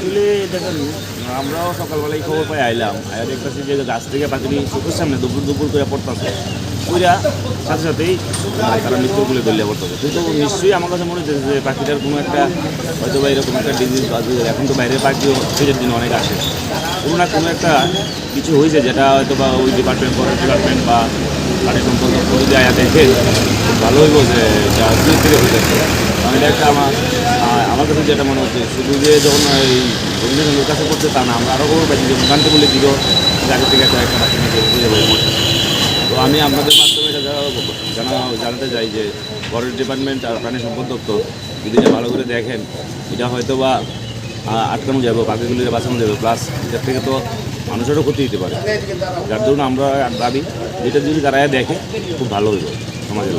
আসলে দেখেন, আমরাও সকালবেলায় খবর পাই আইলাম, আর দেখতেছি যে গাছ থেকে পাখিটি চোখের সামনে দুপুর দুপুর করে পড়তেছে, ওইরা সাথে সাথেই তারা মৃত্যুগুলো গলিয়ে পড়তেছে। কিন্তু নিশ্চয়ই আমার কাছে মনে হচ্ছে যে পাখিটার কোনো একটা হয়তো বা এরকম একটা ডিজিজ বা এখন তো বাইরের পাখিও শীতের দিনে অনেক আসে, কোনো না কোনো একটা কিছু হয়েছে যেটা হয়তো বা ওই ডিপার্টমেন্ট, ফরেস্ট ডিপার্টমেন্ট বা পানি সম্পদ যদি আয়া দেখে ভালো হইব যে এটা দূর থেকে হয়ে যাচ্ছে। কারণ এটা একটা আমার কাছে যেটা মনে হচ্ছে, শুধু যে যখন এই রবীন্দ্রনাথের কাছে করছে তা না, আমরা আরও খবর পাইছি যে গানতে বলে দিল জায়গা থেকে একটা পাখি নিয়ে বুঝে বলে মরছে। তো আমি আপনাদের মাধ্যমে এটা জানাতে চাই যে ফরেস্ট ডিপার্টমেন্ট আর প্রাণী সম্পদ দপ্তর যদি এটা ভালো করে দেখেন, এটা হয়তো বা আটকানো যাবে, পাখিগুলিকে বাঁচানো যাবে, প্লাস এটার থেকে তো মানুষেরও ক্ষতি দিতে পারে। যার জন্য আমরা দাবি যেটা যদি তারা দেখে খুব ভালো হইব সমাজের।